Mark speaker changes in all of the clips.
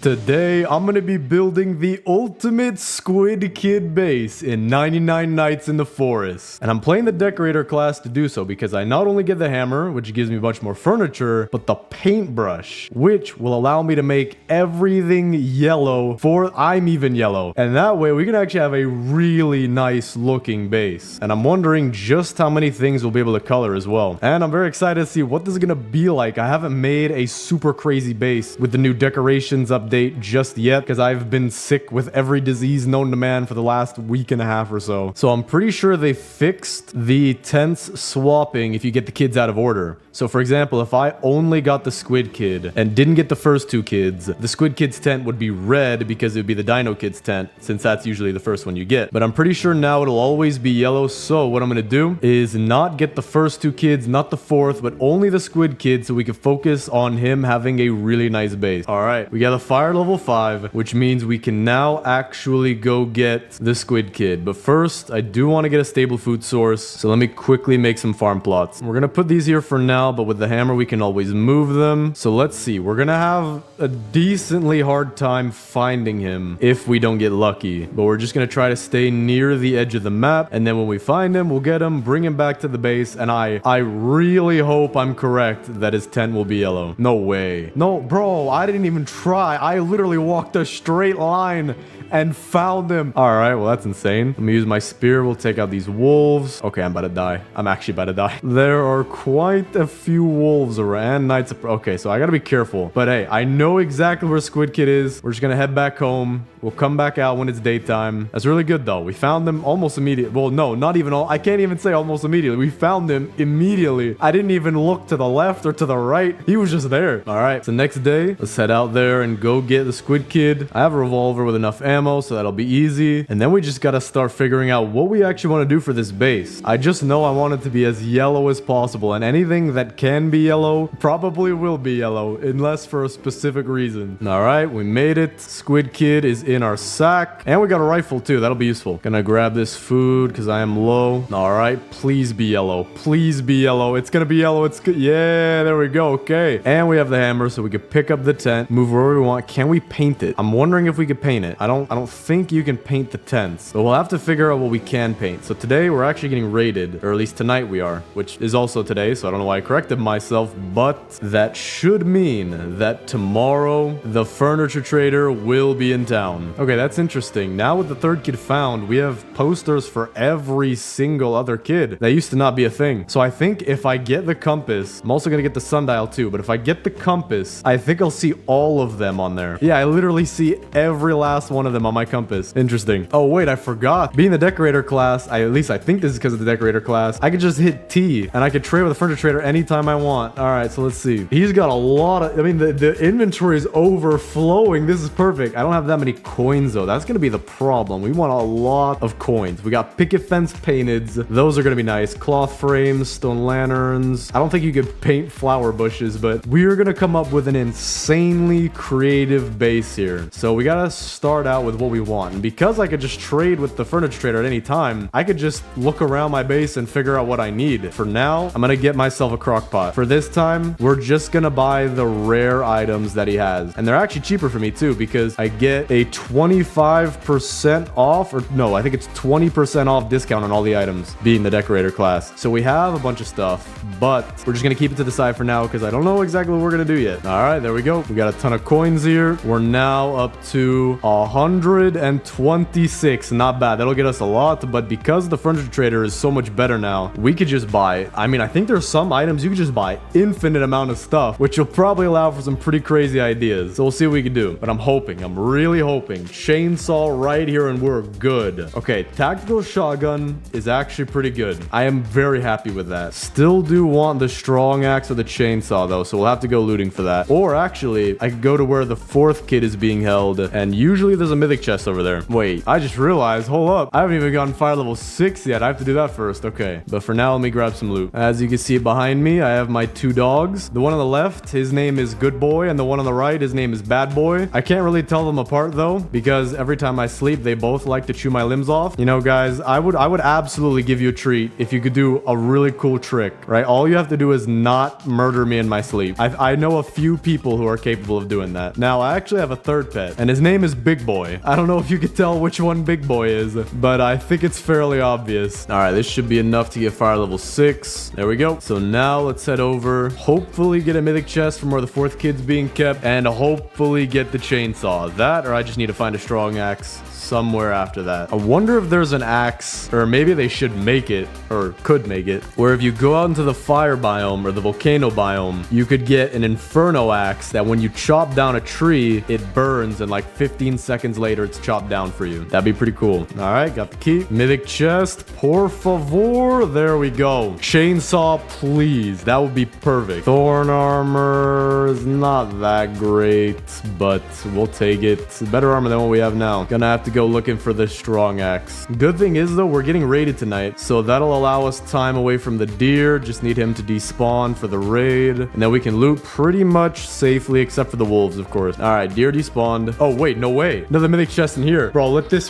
Speaker 1: Today, I'm gonna be building the ultimate Squid Kid base in 99 Nights in the Forest. And I'm playing the decorator class to do so because I not only get the hammer, which gives me much more furniture, but the paintbrush, which will allow me to make everything yellow for I'm even yellow. And that way, we can actually have a really nice looking base. And I'm wondering just how many things we'll be able to color as well. And I'm very excited to see what this is gonna be like. I haven't made a super crazy base with the new decorations update just yet because I've been sick with every disease known to man for the last week and a half or so. So I'm pretty sure they fixed the tents swapping if you get the kids out of order. So for example, if I only got the Squid Kid and didn't get the first two kids, the Squid Kid's tent would be red because it would be the Dino Kid's tent, since that's usually the first one you get. But I'm pretty sure now it'll always be yellow. So what I'm gonna do is not get the first two kids, not the fourth, but only the Squid Kid so we can focus on him having a really nice base. All right, we got a fire level 5, which means we can now actually go get the Squid Kid. But first, I do want to get a stable food source. So let me quickly make some farm plots. We're gonna put these here for now, but with the hammer, we can always move them. So let's see. We're gonna have a decently hard time finding him if we don't get lucky. But we're just gonna try to stay near the edge of the map. And then when we find him, we'll get him, bring him back to the base. And I really hope I'm correct that his tent will be yellow. No way. No, bro, I didn't even try. I literally walked a straight line and found him. All right, well, that's insane. Let me use my spear. We'll take out these wolves. Okay, I'm about to die. I'm actually about to die. There are quite a few wolves around. Knights. Okay, so I gotta be careful. But hey, I know exactly where Squid Kid is. We're just gonna head back home. We'll come back out when it's daytime. That's really good, though. We found them almost immediately. Well, no, not even all. I can't even say almost immediately. We found him immediately. I didn't even look to the left or to the right. He was just there. All right, so next day, let's head out there and go get the Squid Kid. I have a revolver with enough ammo, so that'll be easy. And then we just gotta start figuring out what we actually want to do for this base. I just know I want it to be as yellow as possible, and anything that can be yellow probably will be yellow, unless for a specific reason. All right, we made it. Squid Kid is in our sack, and we got a rifle too. That'll be useful. Gonna grab this food because I am low. All right, please be yellow. Please be yellow. It's gonna be yellow. It's good. Yeah, there we go. Okay, and we have the hammer, so we can pick up the tent, move wherever we want. Can we paint it? I'm wondering if we could paint it. I don't think you can paint the tents, but we'll have to figure out what we can paint. So today we're actually getting raided, or at least tonight we are, which is also today, so I don't know why I corrected myself, but that should mean that tomorrow the furniture trader will be in town. Okay, that's interesting. Now with the third kid found, we have posters for every single other kid. That used to not be a thing. So I think if I get the compass, I'm also gonna get the sundial too, but if I get the compass, I think I'll see all of them on there. Yeah, I literally see every last one of them on my compass. Interesting. Oh wait, I forgot. Being the decorator class, at least I think this is because of the decorator class, I could just hit T and I could trade with the furniture trader anytime I want. All right, so let's see. He's got a lot of, I mean, the inventory is overflowing. This is perfect. I don't have that many coins though. That's gonna be the problem. We want a lot of coins. We got picket fence painteds. Those are gonna be nice. Cloth frames, stone lanterns. I don't think you could paint flower bushes, but we're gonna come up with an insanely creative base here. So we gotta start out with what we want. And because I could just trade with the furniture trader at any time, I could just look around my base and figure out what I need. For now, I'm gonna get myself a crock pot. For this time, we're just gonna buy the rare items that he has. And they're actually cheaper for me too, because I get a 25% off, or no, I think it's 20% off discount on all the items being the decorator class. So we have a bunch of stuff, but we're just gonna keep it to the side for now because I don't know exactly what we're gonna do yet. All right, there we go. We got a ton of coins here. We're now up to 126. Not bad. That'll get us a lot, but because the furniture trader is so much better now, we could just buy, I mean, I think there's some items you could just buy infinite amount of stuff, which will probably allow for some pretty crazy ideas. So we'll see what we can do, but I'm really hoping chainsaw right here and we're good. Okay, tactical shotgun is actually pretty good. I am very happy with that. Still do want the strong axe or the chainsaw though, so we'll have to go looting for that. Or actually, I could go to where the fourth kid is being held, and usually there's a mythic chest over there. Wait, I just realized, hold up. I haven't even gotten fire level 6 yet. I have to do that first. Okay. But for now, let me grab some loot. As you can see behind me, I have my 2 dogs. The one on the left, his name is Good Boy, and the one on the right, his name is Bad Boy. I can't really tell them apart though, because every time I sleep, they both like to chew my limbs off. You know, guys, I would absolutely give you a treat if you could do a really cool trick, right? All you have to do is not murder me in my sleep. I know a few people who are capable of doing that. Now, I actually have a third pet, and his name is Big Boy. I don't know if you could tell which one Big Boy is, but I think it's fairly obvious. All right, this should be enough to get fire level 6. There we go. So now let's head over, hopefully get a mythic chest from where the 4th kid's being kept, and hopefully get the chainsaw. That, or I just need to find a strong axe somewhere after that. I wonder if there's an axe, or maybe they should make it, or could make it, where if you go out into the fire biome or the volcano biome, you could get an inferno axe that when you chop down a tree, it burns, and like 15 seconds later, it's chopped down for you. That'd be pretty cool. All right, got the key. Mythic chest, por favor. There we go. Chainsaw, please. That would be perfect. Thorn armor is not that great, but we'll take it. It's better armor than what we have now. Gonna have to go looking for this strong axe. Good thing is though, we're getting raided tonight, so that'll allow us time away from the deer. Just need him to despawn for the raid, and then we can loot pretty much safely, except for the wolves, of course. All right, deer despawned. Oh wait, no way, another mythic chest in here, bro. Let this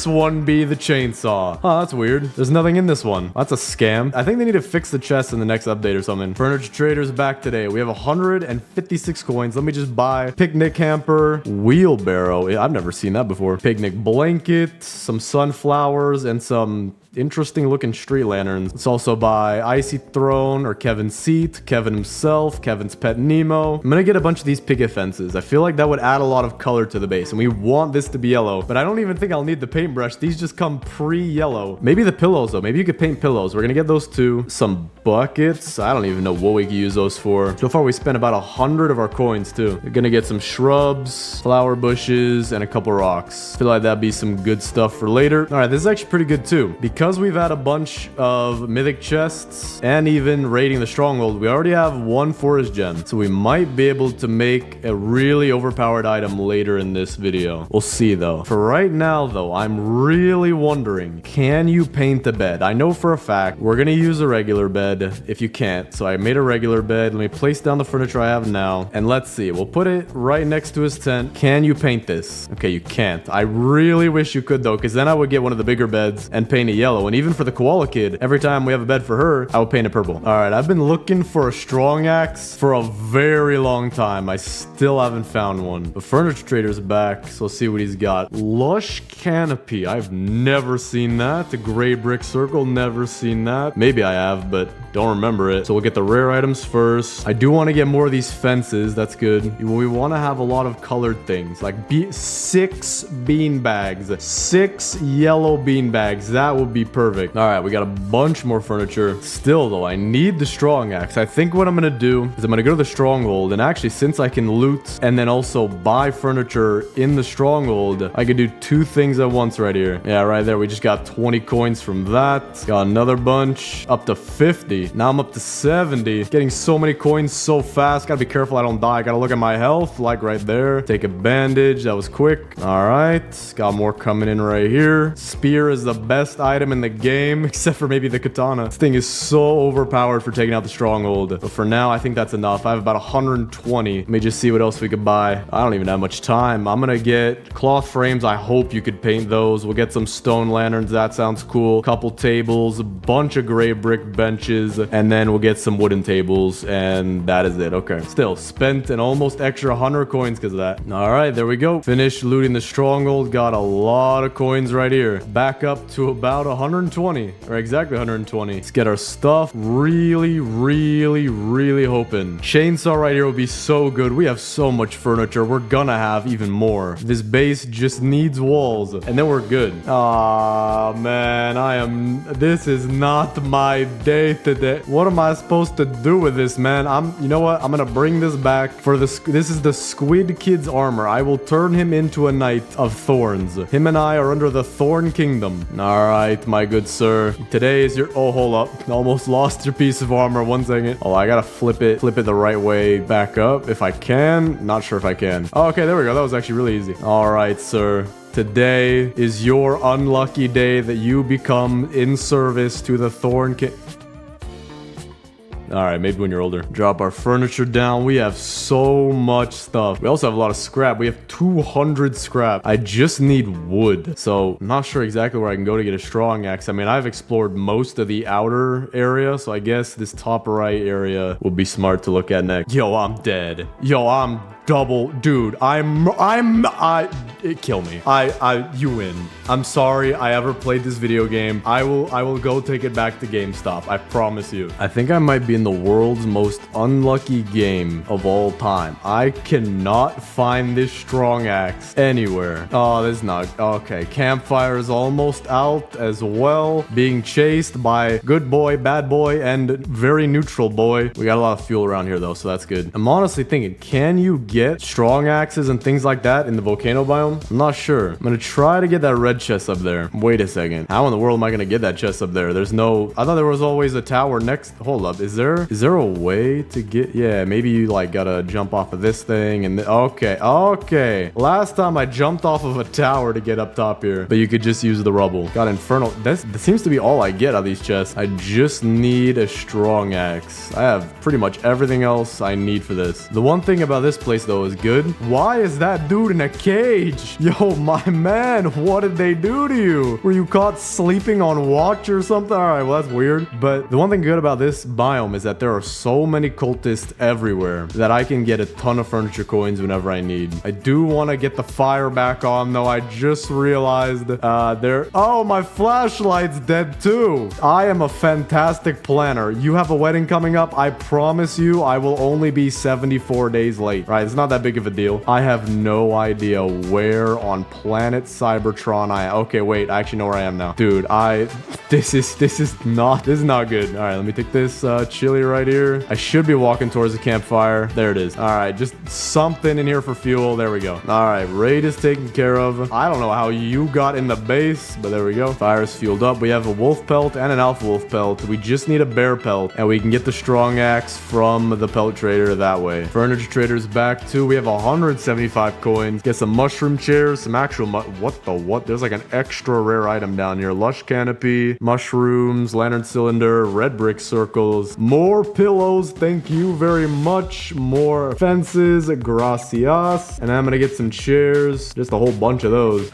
Speaker 1: one be the chainsaw. Oh, that's weird. There's nothing in this one. That's a scam. I think they need to fix the chest in the next update or something. Furniture traders back today. We have 156 coins. Let me just buy picnic hamper, wheelbarrow. I've never seen that before. Picnic blanket, some sunflowers, and some interesting looking street lanterns. Let's also buy Icy Throne or Kevin's Seat, Kevin himself, Kevin's Pet Nemo. I'm gonna get a bunch of these picket fences. I feel like that would add a lot of color to the base, and we want this to be yellow, but I don't even think I'll need the paintbrush. These just come pre-yellow. Maybe the pillows though. Maybe you could paint pillows. We're gonna get those too. Some buckets. I don't even know what we can use those for. So far we spent about 100 of our coins too. We're gonna get some shrubs, flower bushes, and a couple rocks. Feel like that'd be some good stuff for later. All right, this is actually pretty good too. Because we've had a bunch of mythic chests and even raiding the stronghold, we already have 1 forest gem. So we might be able to make a really overpowered item later in this video. We'll see though. For right now though, I'm really wondering, can you paint the bed? I know for a fact we're gonna use a regular bed if you can't. So I made a regular bed. Let me place down the furniture I have now, and let's see. We'll put it right next to his tent. Can you paint this? Okay, you can't. I really wish you could though, because then I would get one of the bigger beds and paint it yellow. And even for the koala kid, every time we have a bed for her, I would paint it purple. All right, I've been looking for a strong axe for a very long time. I still haven't found one. The furniture trader's back, so let's see what he's got. Lush canopy. I've never seen that. The gray brick circle, never seen that. Maybe I have, but don't remember it. So we'll get the rare items first. I do want to get more of these fences. That's good. We want to have a lot of colored things, like 6 bean bags, 6 yellow bean bags. That would be perfect. All right, we got a bunch more furniture. Still though, I need the strong axe. I think what I'm gonna do is I'm gonna go to the stronghold, and actually, since I can loot and then also buy furniture in the stronghold, I could do 2 things at once right here. Yeah, right there. We just got 20 coins from that. Got another bunch, up to 50. Now I'm up to 70. Getting so many coins so fast. Gotta be careful I don't die. Gotta look at my health, like right there. Take a bandage. That was quick. All right, got more coming in right here. Spear is the best item in the game, except for maybe the katana. This thing is so overpowered for taking out the stronghold. But for now, I think that's enough. I have about 120. Let me just see what else we could buy. I don't even have much time. I'm gonna get cloth frames. I hope you could paint those. We'll get some stone lanterns. That sounds cool. Couple tables, a bunch of gray brick benches, and then we'll get some wooden tables, and that is it. Okay. Still, spent an almost extra 100 coins because of that. All right, there we go. Finished looting the stronghold. Got a lot of coins right here. Back up to about 120, or exactly 120. Let's get our stuff. Really hoping chainsaw right here will be so good. We have so much furniture. We're gonna have even more. This base just needs walls, and then we're good. Ah, man, this is not my day today. What am I supposed to do with this, man? You know what? I'm gonna bring this back for this is the Squid Kid's armor. I will turn him into a knight of thorns. Him and I are under the Thorn Kingdom. All right, my good sir. Today is your... Oh, hold up. Almost lost your piece of armor. 1 second. Oh, I gotta flip it the right way back up if I can. Not sure if I can. Oh, okay, there we go. That was actually really easy. All right, sir. Today is your unlucky day that you become in service to the Thorn King. All right, maybe when you're older. Drop our furniture down. We have so much stuff. We also have a lot of scrap. We have 200 scrap. I just need wood. So I'm not sure exactly where I can go to get a strong axe. I mean, I've explored most of the outer area, so I guess this top right area would be smart to look at next. Yo, I'm dead. Yo, I'm double, dude. Kill me. You win. I'm sorry I ever played this video game. I will go take it back to GameStop. I promise you. I think I might be in the world's most unlucky game of all time. I cannot find this strong axe anywhere. Oh, this is not okay. Campfire is almost out as well. Being chased by good boy, bad boy, and very neutral boy. We got a lot of fuel around here though, so that's good. I'm honestly thinking, can you get strong axes and things like that in the volcano biome? I'm not sure. I'm gonna try to get that red chest up there. Wait a second. How in the world am I gonna get that chest up there? There's no... I thought there was always a tower next... Hold up. Is there a way to get... Yeah, maybe you like gotta jump off of this thing and... Okay. Last time I jumped off of a tower to get up top here, but you could just use the rubble. Got infernal... That seems to be all I get out of these chests. I just need a strong axe. I have pretty much everything else I need for this. The one thing about this place though is good. Why is that dude in a cage? Yo, my man, what did they do to you? Were you caught sleeping on watch or something? All right, well, that's weird. But the one thing good about this biome is that there are so many cultists everywhere that I can get a ton of furniture coins whenever I need. I do want to get the fire back on, though. I just realized Oh, my flashlight's dead too. I am a fantastic planner. You have a wedding coming up. I promise you I will only be 74 days late. Right, it's not that big of a deal. I have no idea where on planet Cybertron okay, wait, I actually know where I am now. Dude, this is not good. All right, let me take this chili right here. I should be walking towards the campfire. There it is. All right, just something in here for fuel. There we go. All right, raid is taken care of. I don't know how you got in the base, but there we go. Fire's fueled up. We have a wolf pelt and an alpha wolf pelt. We just need a bear pelt, and we can get the strong axe from the pelt trader that way. Furniture trader's back too. We have 175 coins. Get some mushroom chairs, some actual what? There's like an extra rare item down here. Lush canopy, mushrooms, lantern cylinder, red brick circles, more pillows. Thank you very much. More fences, gracias. And I'm gonna get some chairs, just a whole bunch of those.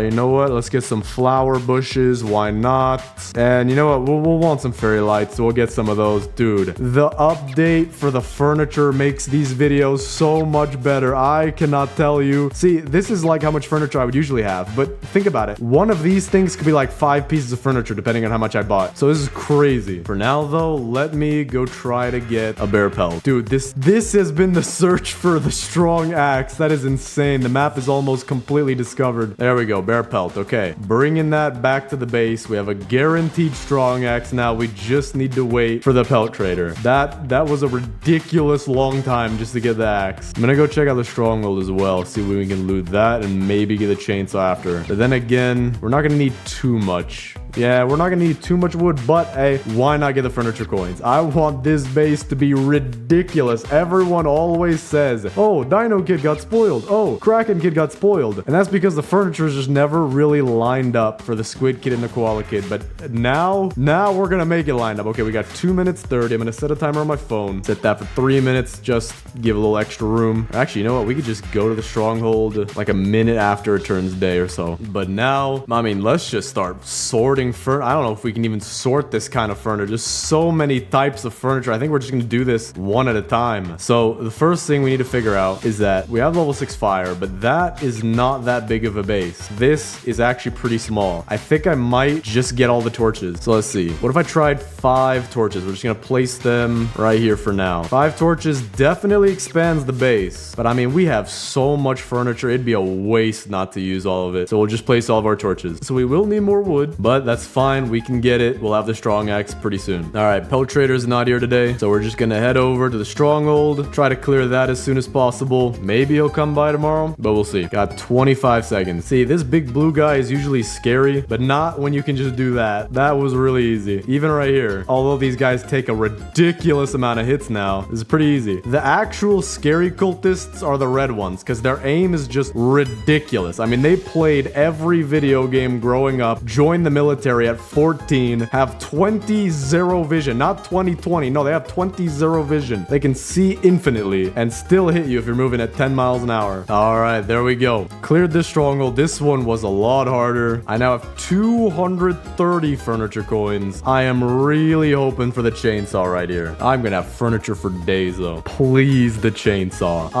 Speaker 1: You know what? Let's get some flower bushes. Why not? And you know what? We'll want some fairy lights, so we'll get some of those. Dude, the update for the furniture makes these videos so much better. I cannot tell you. See, this is like how much furniture I would usually have, but think about it. One of these things could be like 5 pieces of furniture depending on how much I bought. So this is crazy. For now though, let me go try to get a bear pelt. Dude, this has been the search for the strong axe. That is insane. The map is almost completely discovered. There we go, bear pelt. Okay, bringing that back to the base. We have a guaranteed strong axe now. We just need to wait for the pelt trader. That was a ridiculous long time just to get the axe. I'm gonna go check out the stronghold as well, see if we can loot that and maybe get a chainsaw after. But then again, we're not gonna need too much. Yeah, we're not gonna need too much wood, but hey, why not get the furniture coins? I want this base to be ridiculous. Everyone always says, oh, Dino Kid got spoiled. Oh, Kraken Kid got spoiled. And that's because the furniture is just never really lined up for the Squid Kid and the Koala Kid. But now we're gonna make it lined up. Okay, we got 2 minutes 30. I'm gonna set a timer on my phone. Set that for 3 minutes. Just give a little extra room. Actually, you know what? We could just go to the stronghold like a minute after it turns day or so. But now, I mean, let's just start sorting I don't know if we can even sort this kind of furniture. There's so many types of furniture. I think we're just gonna do this one at a time. So the first thing we need to figure out is that we have level 6 fire, but that is not that big of a base. This is actually pretty small. I think I might just get all the torches. So let's see. What if I tried 5 torches? We're just gonna place them right here for now. 5 torches definitely expands the base, but I mean, we have so much furniture. It'd be a waste not to use all of it. So we'll just place all of our torches. So we will need more wood, but that's fine. We can get it. We'll have the strong axe pretty soon. All right, Pelt Trader's not here today, so we're just gonna head over to the stronghold, try to clear that as soon as possible. Maybe he'll come by tomorrow, but we'll see. Got 25 seconds. See, this big blue guy is usually scary, but not when you can just do that. That was really easy. Even right here, although these guys take a ridiculous amount of hits now, this is pretty easy. The actual scary cultists are the red ones, because their aim is just ridiculous. I mean, they played every video game growing up, joined the military at 14, have 20-0 vision, not 20-20. No, they have 20-0 vision. They can see infinitely and still hit you if you're moving at 10 miles an hour. All right, there we go. Cleared this stronghold. This one was a lot harder. I now have 230 furniture coins. I am really hoping for the chainsaw right here. I'm gonna have furniture for days though. Please, the chainsaw.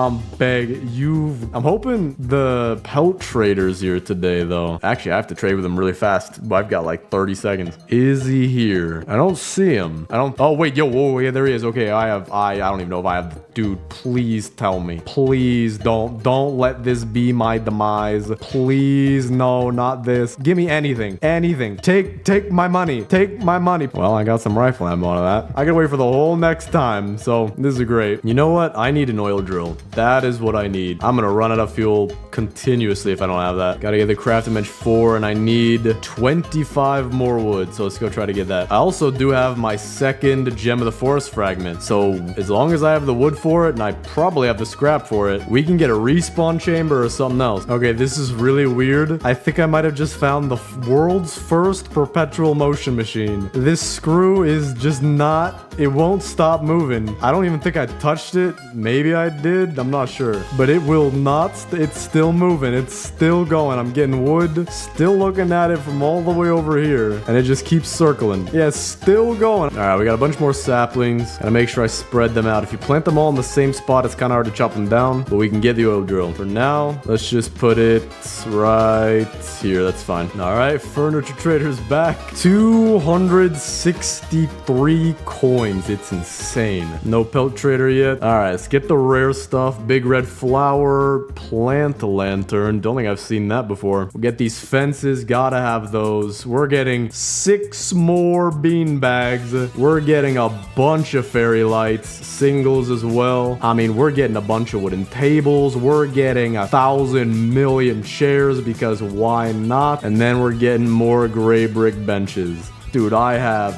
Speaker 1: I'm hoping the Pelt Trader's here today though. Actually, I have to trade with him really fast. I've got like 30 seconds. Is he here? I don't see him. Oh wait, yo, whoa, yeah, there he is. Okay, I don't even know if I have. Dude, please tell me. Please don't let this be my demise. Please, no, not this. Give me anything. Anything. Take my money. Take my money. Well, I got some rifle ammo out of that. I gotta wait for the whole next time. So this is great. You know what? I need an oil drill. That is what I need. I'm gonna run out of fuel continuously if I don't have that. Gotta get the crafting bench 4 and I need 25 more wood. So let's go try to get that. I also do have my second gem of the forest fragment. So as long as I have the wood for it and I probably have the scrap for it, we can get a respawn chamber or something else. Okay, this is really weird. I think I might have just found the world's first perpetual motion machine. This screw is just not, it won't stop moving. I don't even think I touched it. Maybe I did. I'm not sure. But it will not, it's still moving. It's still going. I'm getting wood, still looking at it from all the way over here. And it just keeps circling. Yeah, it's still going. All right, we got a bunch more saplings. Gotta make sure I spread them out. If you plant them all in the same spot, it's kind of hard to chop them down, but we can get the oil drill. For now, let's just put it right here. That's fine. All right, Furniture Trader's back. 263 coins. It's insane. No Pelt Trader yet. All right, let's get the rare stuff. Big red flower, plant lantern. Don't think I've seen that before. We'll get these fences. Gotta have those. We're getting 6 more bean bags. We're getting a bunch of fairy lights, singles as well. I mean, we're getting a bunch of wooden tables. We're getting 1,000 million chairs because why not? And then we're getting more gray brick benches. Dude, I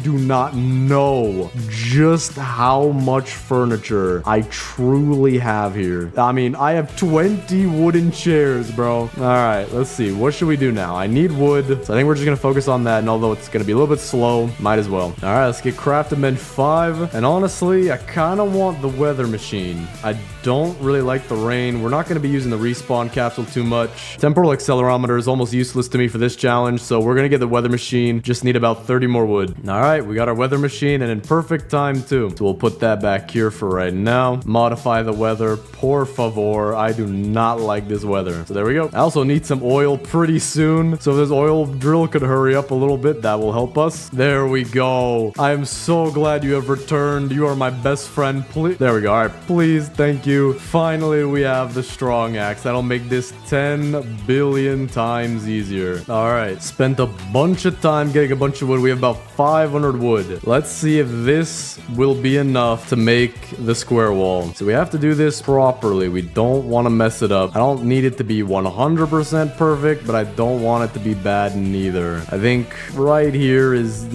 Speaker 1: do not know just how much furniture I truly have here. I mean, I have 20 wooden chairs, bro. All right, let's see. What should we do now? I need wood, so I think we're just gonna focus on that. And although it's gonna be a little bit slow, might as well. All right, let's get crafting bench 5. And honestly, I kind of want the weather machine. I don't really like the rain. We're not gonna be using the respawn capsule too much. Temporal accelerometer is almost useless to me for this challenge, so we're gonna get the weather machine. Just need about 30 more wood. All right, we got our weather machine and in perfect time too. So we'll put that back here for right now. Modify the weather, por favor. I do not like this weather. So there we go. I also need some oil pretty soon. So if this oil drill could hurry up a little bit, that will help us. There we go. I am so glad you have returned. You are my best friend. Please. There we go. All right, please. Thank you. Finally, we have the strong axe. That'll make this 10 billion times easier. All right, spent a bunch of time getting a bunch of wood. We have about 500 wood. Let's see if this will be enough to make the square wall. So we have to do this properly. We don't want to mess it up. I don't need it to be 100% perfect, but I don't want it to be bad neither. I think right here is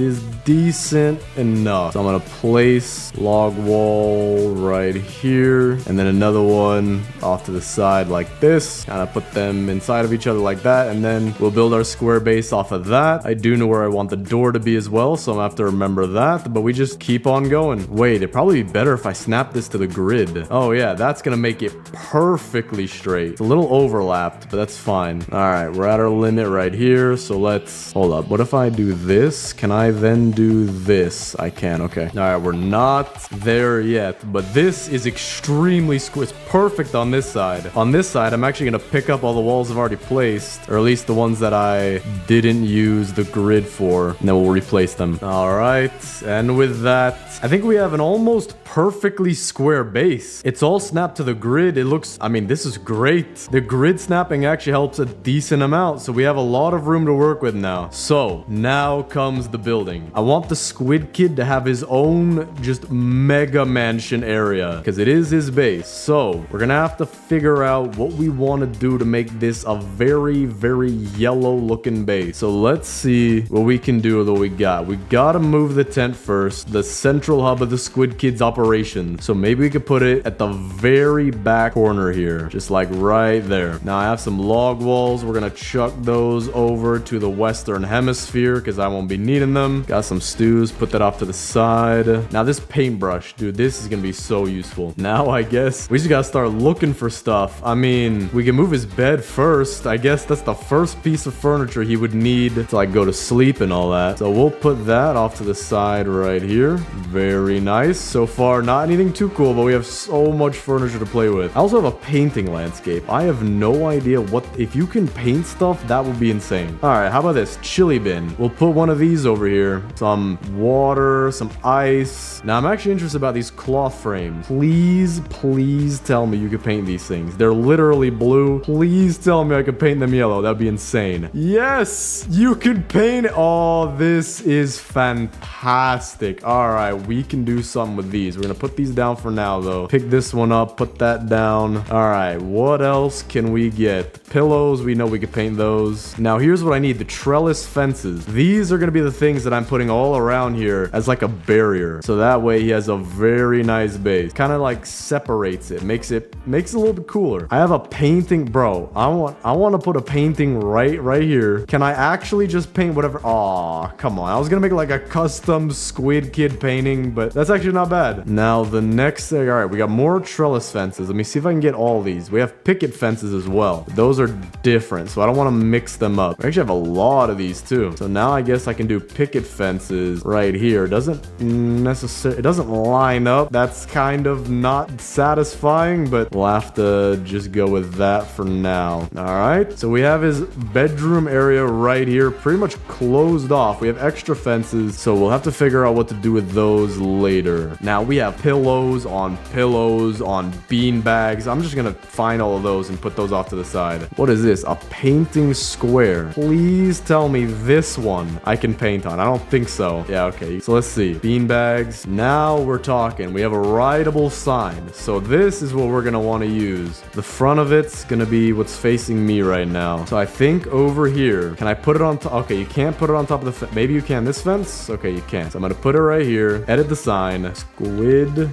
Speaker 1: decent enough. So I'm gonna place log wall right here, and then another one off to the side like this. Kind of put them inside of each other like that, and then we'll build our square base off of that. I do know where I want the door to be as well, so I'm gonna have to remember that, but we just keep on going. Wait, it'd probably be better if I snap this to the grid. Oh yeah, that's gonna make it perfectly straight. It's a little overlapped, but that's fine. All right, we're at our limit right here, so let's hold up. What if I do this? Can I then do this? I can. Okay. All right, we're not there yet, but this is extremely square. It's perfect on this side. On this side, I'm actually gonna pick up all the walls I've already placed, or at least the ones that I didn't use the grid for, and then we'll replace them. All right, and with that, I think we have an almost perfectly square base. It's all snapped to the grid. It looks, I mean, this is great. The grid snapping actually helps a decent amount, so we have a lot of room to work with now. So now comes the building. I want the Squid Kid to have his own just mega mansion area because it is his base. So we're gonna have to figure out what we want to do to make this a very, very yellow looking base. So let's see what we can do with what we got. We gotta move the tent first, the central hub of the Squid Kid's operation. So maybe we could put it at the very back corner here, just like right there. Now I have some log walls. We're gonna chuck those over to the Western Hemisphere because I won't be needing them. Got some stews, put that off to the side. Now this paintbrush, dude, this is gonna be so useful. Now I guess we just gotta start looking for stuff. I mean, we can move his bed first. I guess that's the first piece of furniture he would need to like go to sleep and all that. So we'll put that off to the side right here. Very nice. So far, not anything too cool, but we have so much furniture to play with. I also have a painting landscape. I have no idea what, if you can paint stuff, that would be insane. All right, how about this? Chili bin. We'll put one of these over here. Some water, some ice. Now, I'm actually interested about these cloth frames. Please, please tell me you can paint these things. They're literally blue. Please tell me I can paint them yellow. That'd be insane. Yes, you can paint. Oh, this is fantastic. All right, we can do something with these. We're gonna put these down for now, though. Pick this one up, put that down. All right, what else can we get? Pillows, we know we could paint those. Now, here's what I need, the trellis fences. These are gonna be the things that I'm putting all around here as like a barrier. So that way he has a very nice base. Kind of like separates it, makes it a little bit cooler. I have a painting, bro. I want to put a painting right here. Can I actually just paint whatever? Aw, come on. I was gonna make like a custom Squid Kid painting, but that's actually not bad. Now the next thing, all right, we got more trellis fences. Let me see if I can get all these. We have picket fences as well. Those are different, so I don't want to mix them up. We actually have a lot of these too. So now I guess I can do picket fences right here. It doesn't line up. That's kind of not satisfying, but we'll have to just go with that for now. All right, so we have his bedroom area right here pretty much closed off. We have extra fences, so we'll have to figure out what to do with those later. Now we have pillows on bean bags. I'm just gonna find all of those and put those off to the side. What is this? A painting square. Please tell me this one I can paint on. I don't think so. Yeah, okay, so let's see. Bean bags. Now we're talking. We have a rideable sign. So this is what we're gonna want to use. The front of it's gonna be what's facing me right now. So I think over here, can I put it on top? Okay, you can't put it on top of the fence. Maybe you can. This fence? Okay, you can. So I'm gonna put it right here. Edit the sign. Squid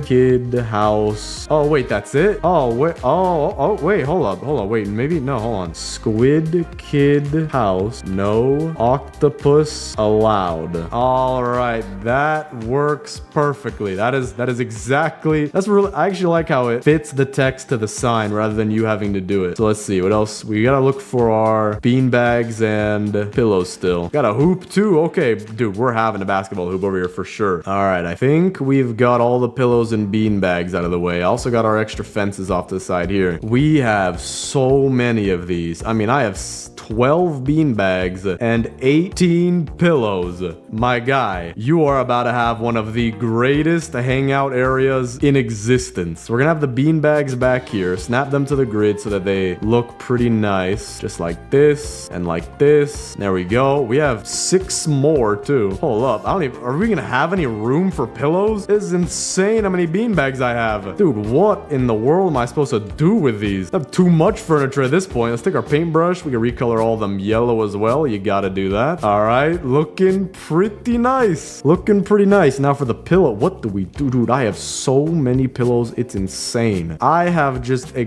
Speaker 1: Kid house. Oh wait, that's it? Oh wait. Oh wait. Hold on. Wait, maybe no. Hold on. Squid Kid house. No octopus allowed. All right, that works perfectly. That is exactly. That's really. I actually like how it fits the text to the sign rather than you having to do it. So let's see what else. We gotta look for our bean bags and pillows still. Got a hoop too. Okay, dude, we're having a basketball hoop over here for sure. All right, I think we've got all the pillows and bean bags out of the way. I also got our extra fences off to the side here. We have so many of these. I mean, I have 12 bean bags and 18 pillows. My guy, you are about to have one of the greatest hangout areas in existence. We're gonna have the bean bags back here, snap them to the grid so that they look pretty nice, just like this and like this. There we go. We have 6 more too. Hold up, are we gonna have any room for pillows? This is insane how many bean bags I have. Dude, what in the world am I supposed to do with these? I have too much furniture at this point. Let's take our paintbrush. We can recolor all of them yellow as well. You gotta do that. All right, looking pretty nice. Looking pretty nice. Now for the pillow, what do we do? Dude, I have so many pillows. It's insane. I have just a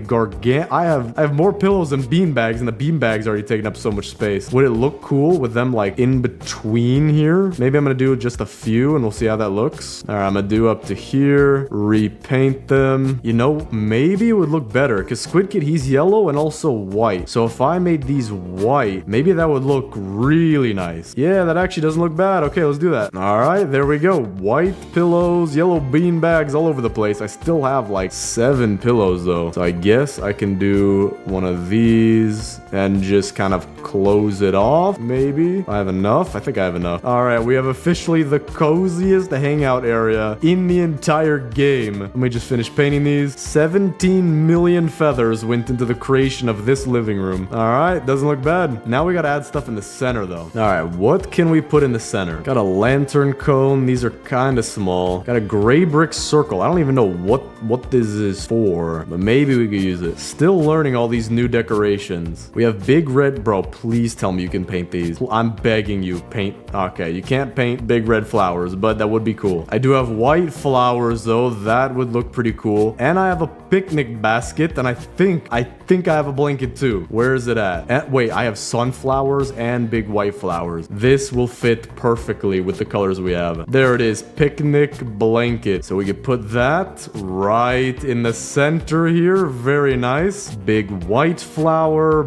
Speaker 1: I have more pillows than bean bags, and the bean bags already taking up so much space. Would it look cool with them like in between here? Maybe I'm gonna do just a few and we'll see how that looks. All right, I'm gonna do up to here, repaint them. You know, maybe it would look better because Squid Kid, he's yellow and also white. So if I made these white, maybe that would look really nice. Yeah, that actually doesn't look bad. Okay, let's do that. All right, there we go. White pillows, yellow bean bags all over the place. I still have like 7 pillows though. So I guess I can do one of these and just kind of close it off. Maybe I have enough. I think I have enough. All right, we have officially the coziest hangout area in the entire game. Let me just finish painting these. 17 million feathers went into the creation of this living room. All right, doesn't look bad. Now we gotta add stuff in the center though. All right, what can we put in the center? Got a lantern cone. These are kind of small. Got a gray brick circle. I don't even know what this is for, but maybe we could use it. Still learning all these new decorations. We have big red, bro, please tell me you can paint these. I'm begging you, paint. Okay, you can't paint big red flowers, but that would be cool. I do have white flowers though. That would look pretty cool. And I have a picnic basket, and I think I have a blanket too. Where is it at? Wait, I have sunflowers and big white flowers. This will fit perfectly with the colors we have. There it is, picnic blanket. So we could put that right in the center here. Very nice. Big white flower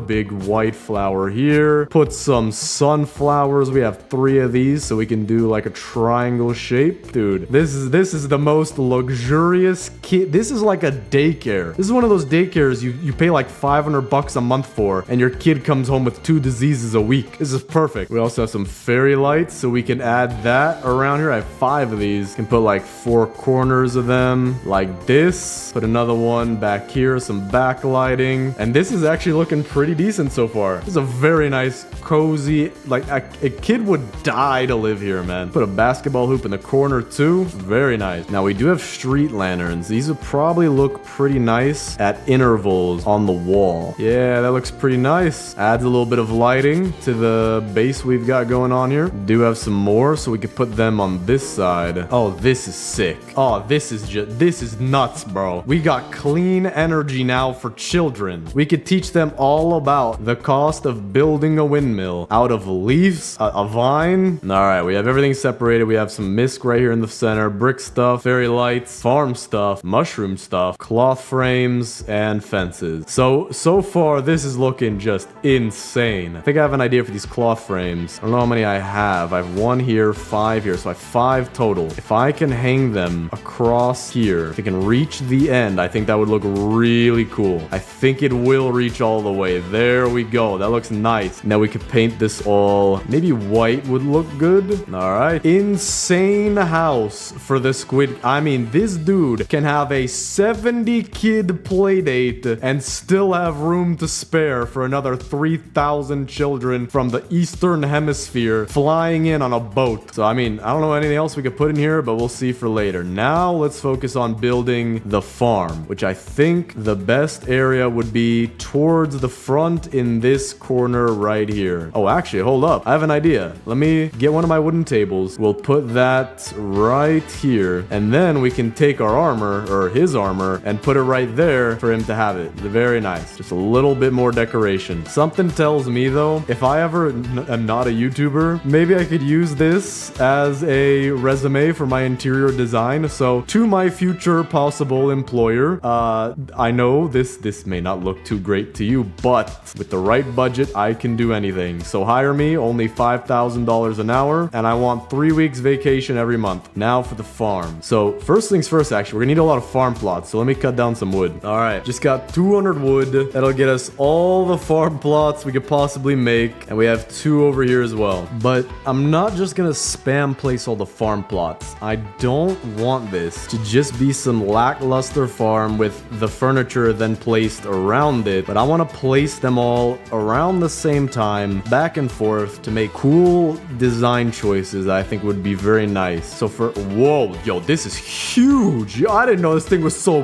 Speaker 1: here. Put some sunflowers. We have 3 of these, so we can do like a triangle shape. Dude, this is the most luxurious kid. This is like a daycare. This is one of those daycares you pay like $500 a month for, and your kid comes home with 2 diseases a week. This is perfect. We also have some fairy lights, so we can add that around here. I have 5 of these. Can put like 4 corners of them like this. Put another one back here, some backlighting, and this is actually looking pretty decent so far. This is a very nice, cozy, like a kid would die to live here, man. Put a basketball hoop in the corner too. Very nice. Now we do have street lanterns. These would probably look pretty nice at intervals on the wall. Yeah, that looks pretty nice. Adds a little bit of lighting to the base we've got going on here. Do have some more, so we could put them on this side. Oh, this is sick. Oh, this is nuts, bro. We got clean energy now for children. We could teach them all about the cost of building a windmill out of leaves, a vine. All right, we have everything separated. We have some misc right here in the center, brick stuff, fairy lights, farm stuff, mushroom stuff, cloth frames, and fences. So far, this is looking just insane. I think I have an idea for these cloth frames. I don't know how many I have. I have 1 here, 5 here, so I have 5 total. If I can hang them across here, if they can reach the end, I think that would look really cool. I think it will reach all the way. There we go. That looks nice. Now we could paint this all. Maybe white would look good. All right. Insane house for the squid. I mean, this dude can have a 70 kid play date and still have room to spare for another 3,000 children from the Eastern Hemisphere flying in on a boat. So, I mean, I don't know anything else we could put in here, but we'll see for later. Now, let's focus on building the farm, which I think the best area would be towards the front in this corner right here. Oh, actually, hold up. I have an idea. Let me get one of my wooden tables. We'll put that right here, and then we can take our armor, or his armor, and put it right there for him to have it. Very nice. Just a little bit more decoration. Something tells me, though, if I ever am not a YouTuber, maybe I could use this as a resume for my interior design. So, to my future possible employer, I know this may not look too great to you, but with the right budget, I can do anything. So hire me, only $5,000 an hour, and I want 3 weeks vacation every month. Now for the farm. So first things first, actually, we're gonna need a lot of farm plots. So let me cut down some wood. All right, just got 200 wood. That'll get us all the farm plots we could possibly make, and we have 2 over here as well. But I'm not just gonna spam place all the farm plots. I don't want this to just be some lackluster farm with the furniture then placed around it, but I want to place them all around the same time, back and forth, to make cool design choices that I think would be very nice. So whoa, yo, this is huge. Yo, I didn't know this thing was so,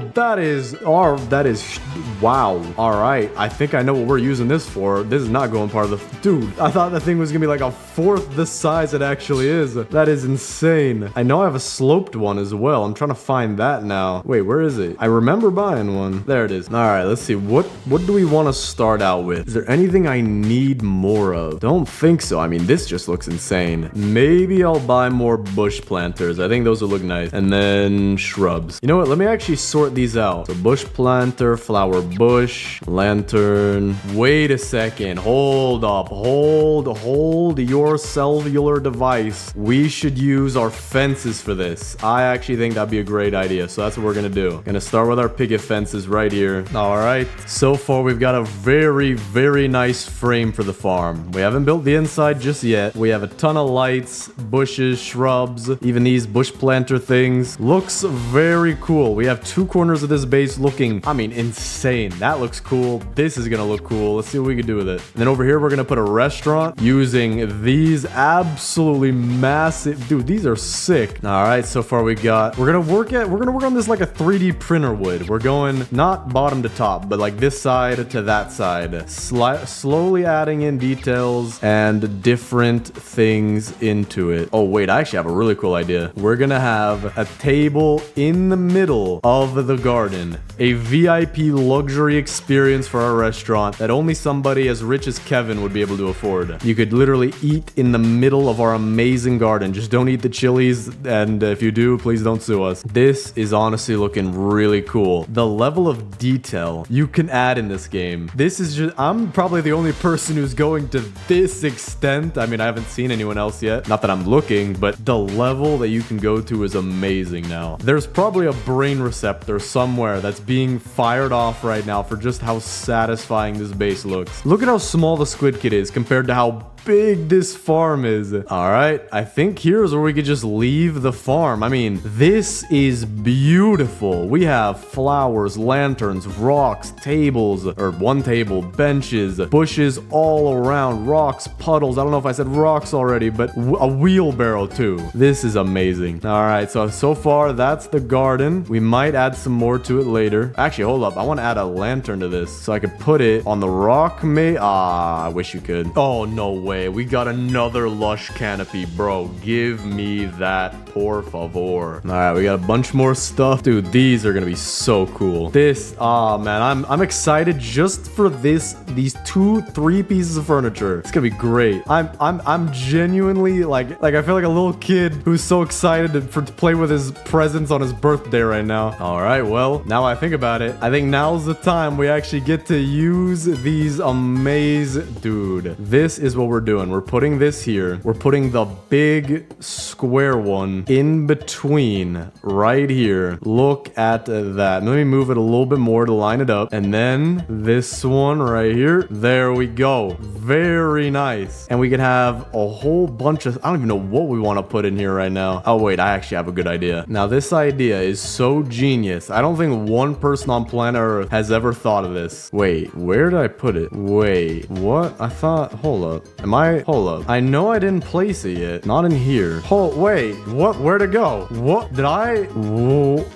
Speaker 1: wow. All right, I think I know what we're using this for. This is not going part of the, dude, I thought that thing was gonna be like a 4th the size it actually is. That is insane. I know I have a sloped one as well. I'm trying to find that now. Wait, where is it? I remember buying one. There it is. All right, let's see. What do we want to start out with? Is there anything I need more of? Don't think so. I mean, this just looks insane. Maybe I'll buy more bush planters. I think those will look nice. And then shrubs. You know what? Let me actually sort these out. out. So bush planter, flower bush, lantern. Wait a second. Hold up. Hold your cellular device. We should use our fences for this. I actually think that'd be a great idea. So that's what we're gonna do. Gonna start with our picket fences right here. All right. So far, we've got a very, very nice frame for the farm. We haven't built the inside just yet. We have a ton of lights, bushes, shrubs, even these bush planter things. Looks very cool. We have two corners of this base looking, I mean, insane. That looks cool. This is gonna look cool. Let's see what we can do with it. And then over here, we're gonna put a restaurant using these absolutely massive, dude, these are sick. All right, so far we're gonna work on this like a 3D printer would. We're going not bottom to top, but like this side to that side. Slowly adding in details and different things into it. Oh wait, I actually have a really cool idea. We're gonna have a table in the middle of the garden. A VIP luxury experience for our restaurant that only somebody as rich as Kevin would be able to afford. You could literally eat in the middle of our amazing garden. Just don't eat the chilies, and if you do, please don't sue us. This is honestly looking really cool. The level of detail you can add in this game. This is just, I'm probably the only person who's going to this extent. I mean, I haven't seen anyone else yet. Not that I'm looking, but the level that you can go to is amazing now. There's probably a brain receptor somewhere that's being fired off right now for just how satisfying this base looks. Look at how small the Squid Kid is compared to how big this farm is. All right, I think here's where we could just leave the farm. I mean, this is beautiful. We have flowers, lanterns, rocks, tables, or one table, benches, bushes all around, rocks, puddles. I don't know if I said rocks already, but a wheelbarrow too. This is amazing. All right, so far that's the garden. We might add some more to it later. Actually, hold up. I want to add a lantern to this so I could put it on the rock. I wish you could. Oh, no way. We got another lush canopy, bro. Give me that, por favor. All right, we got a bunch more stuff. Dude, these are gonna be so cool. This, man, I'm excited just for these 2-3 pieces of furniture. It's gonna be great. I'm genuinely like I feel like a little kid who's so excited to play with his presents on his birthday right now. All right, well, now I think about it, I think now's the time we actually get to use these amazing, dude. This is what we're doing. We're putting this here. We're putting the big square one in between right here. Look at that. Let me move it a little bit more to line it up. And then this one right here. There we go. Very nice. And we can have a whole bunch of, I don't even know what we want to put in here right now. Oh wait, I actually have a good idea. Now this idea is so genius. I don't think one person on planet Earth has ever thought of this. Wait, where did I put it? Wait, what? I thought, hold up. Hold up. I know I didn't place it yet. Not in here. Wait, what? Where'd it go? What? Did I?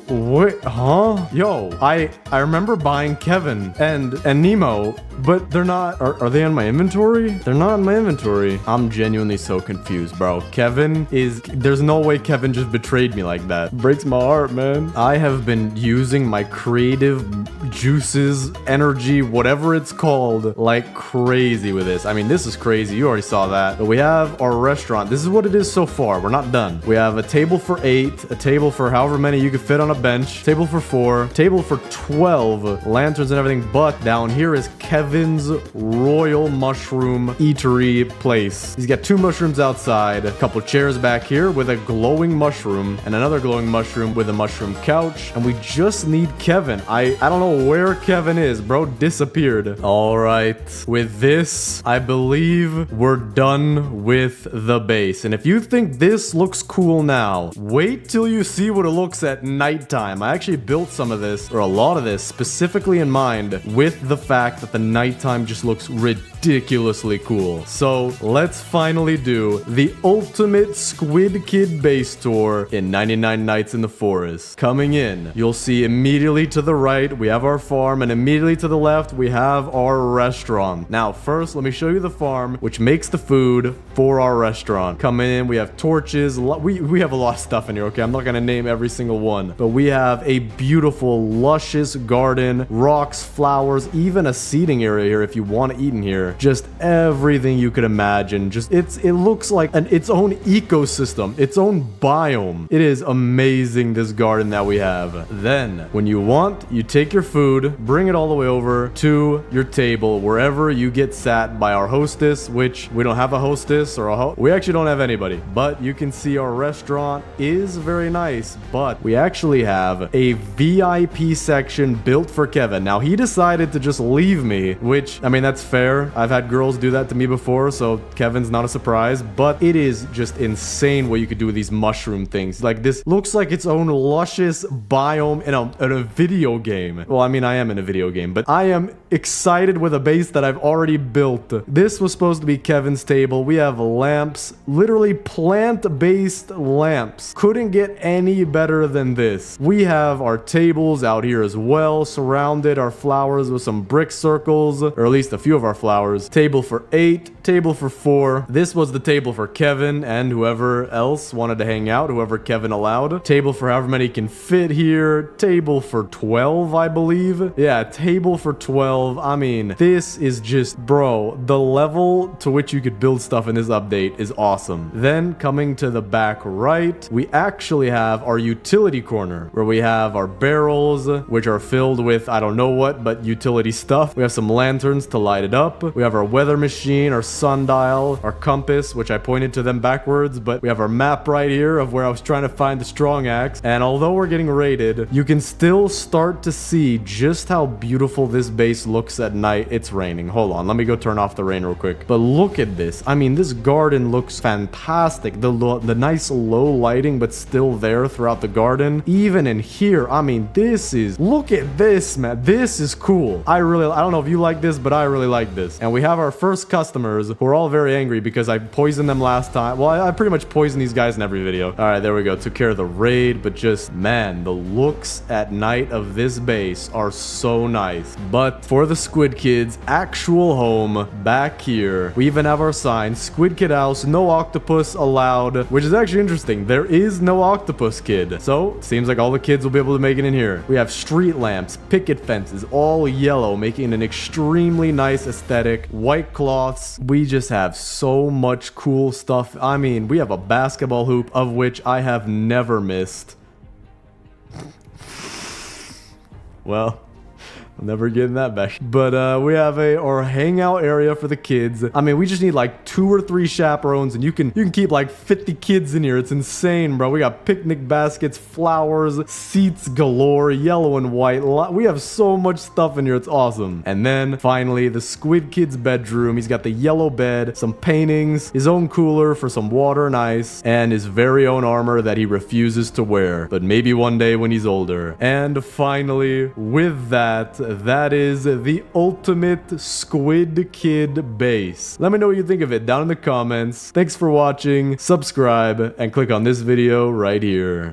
Speaker 1: Wait, huh? Yo, I remember buying Kevin and Nemo, but they're not, are they in my inventory? They're not in my inventory. I'm genuinely so confused, bro. There's no way Kevin just betrayed me like that. Breaks my heart, man. I have been using my creative juices, energy, whatever it's called, like crazy with this. I mean, this is crazy. You already saw that. But we have our restaurant. This is what it is so far. We're not done. We have a table for 8, a table for however many you could fit on a bench, table for 4, table for 12, lanterns and everything. But down here is Kevin's royal mushroom eatery place. He's got 2 mushrooms outside, a couple chairs back here with a glowing mushroom, and another glowing mushroom with a mushroom couch. And we just need Kevin. I don't know where Kevin is. Bro disappeared. All right. With this, I believe we're done with the base. And if you think this looks cool now, wait till you see what it looks at nighttime. I actually built some of this, or a lot of this, specifically in mind with the fact that the nighttime just looks ridiculously cool. So let's finally do the ultimate Squid Kid base tour in 99 Nights in the Forest. Coming in, you'll see immediately to the right, we have our farm, and immediately to the left, we have our restaurant. Now, first, let me show you the farm, which makes the food for our restaurant. Come in, we have torches. We have a lot of stuff in here, okay? I'm not gonna name every single one, but we have a beautiful, luscious garden, rocks, flowers, even a seating area here if you want to eat in here. Just everything you could imagine. Just it looks like its own ecosystem, its own biome. It is amazing, this garden that we have. Then, when you want, you take your food, bring it all the way over to your table, wherever you get sat by our hostess, which we don't have a hostess or we actually don't have anybody. But you can see our restaurant is very nice, but we actually have a VIP section built for Kevin. Now, he decided to just leave me, which, I mean, that's fair. I've had girls do that to me before, so Kevin's not a surprise, but it is just insane what you could do with these mushroom things. Like, this looks like its own luscious biome in a video game. Well, I mean, I am in a video game, but I am excited with a base that I've already built. This was supposed to be Kevin's table. We have lamps, literally plant-based lamps. Couldn't get any better than this. We have our tables out here as well, surrounded our flowers with some brick circles, or at least a few of our flowers. Table for 8, table for 4. This was the table for Kevin and whoever else wanted to hang out, whoever Kevin allowed. Table for however many can fit here. Table for 12, I believe. Yeah, table for 12. I mean, this is just, bro, the level to which you could build stuff in this update is awesome. Then coming to the back right, we actually have our utility corner where we have our barrels, which are filled with I don't know what, but utility stuff. We have some lanterns to light it up. We have our weather machine, our sundial, our compass, which I pointed to them backwards, but we have our map right here of where I was trying to find the strong axe. And although we're getting raided, you can still start to see just how beautiful this base looks at night. It's raining. Hold on, let me go turn off the rain real quick. But look at this. I mean, this garden looks fantastic. The nice low lighting, but still there throughout the garden. Even in here, I mean, look at this, man. This is cool. I don't know if you like this, but I really like this. And we have our first customers who are all very angry because I poisoned them last time. Well, I pretty much poison these guys in every video. All right, there we go. Took care of the raid, but just, man, the looks at night of this base are so nice. But for the Squid Kids' actual home back here, we even have our sign, Squid Kid House, no octopus allowed, which is actually interesting. There is no octopus kid. So, seems like all the kids will be able to make it in here. We have street lamps, picket fences, all yellow, making an extremely nice aesthetic. White cloths. We just have so much cool stuff. I mean, we have a basketball hoop, of which I have never missed. Well, I'm never getting that back. But we have our hangout area for the kids. I mean, we just need like 2 or 3 chaperones, and you can keep like 50 kids in here. It's insane, bro. We got picnic baskets, flowers, seats galore, yellow and white. We have so much stuff in here. It's awesome. And then finally, the Squid Kid's bedroom. He's got the yellow bed, some paintings, his own cooler for some water and ice, and his very own armor that he refuses to wear. But maybe one day when he's older. And finally, with that is the ultimate Squid Kid base. Let me know what you think of it down in the comments. Thanks for watching, subscribe, and click on this video right here.